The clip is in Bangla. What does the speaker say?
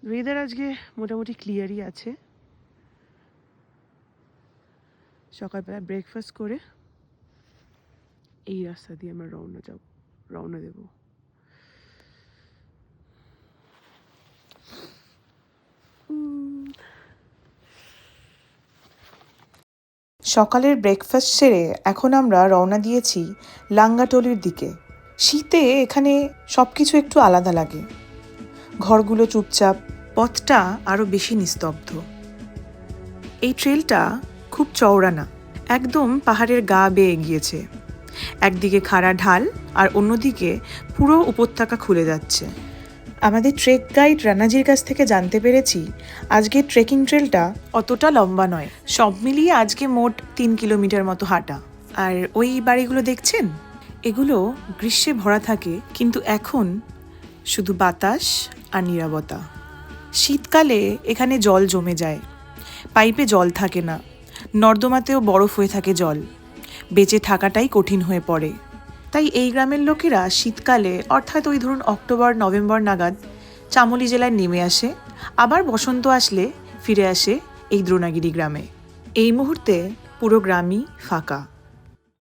ওয়েদার আজকে মোটামুটি ক্লিয়ারই আছে। সকালবেলা ব্রেকফাস্ট করে এই রাস্তা দিয়ে আমরা রওনা দেব। সকালের ব্রেকফাস্ট সেরে এখন আমরা রওনা দিয়েছি লাঙ্গাটলির দিকে। শীতে এখানে সব কিছু একটু আলাদা লাগে, ঘরগুলো চুপচাপ, পথটা আরও বেশি নিস্তব্ধ। এই ট্রেলটা খুব চওড়া না, একদম পাহাড়ের গা বেয়ে গিয়েছে। একদিকে খাড়া ঢাল আর অন্যদিকে পুরো উপত্যকা খুলে যাচ্ছে। আমাদের ট্রেক গাইড রানাজির কাছ থেকে জানতে পেরেছি আজকের ট্রেকিং ট্রেলটা অতটা লম্বা নয়, সব মিলিয়ে আজকে মোট 3 কিলোমিটার মতো হাঁটা। আর ওই বাড়িগুলো দেখছেন, এগুলো গ্রীষ্মে ভরা থাকে, কিন্তু এখন শুধু বাতাস আর নীরবতা। শীতকালে এখানে জল জমে যায়, পাইপে জল থাকে না, নর্দমাতেও বরফ হয়ে থাকে জল, বেঁচে থাকাটাই কঠিন হয়ে পড়ে। তাই এই গ্রামের লোকেরা শীতকালে, অর্থাৎ ওই ধরুন অক্টোবর নভেম্বর নাগাদ চামোলি জেলায় নেমে আসে, আবার বসন্ত আসলে ফিরে আসে এই দ্রোণাগিরি গ্রামে। এই মুহূর্তে পুরো গ্রামই ফাঁকা।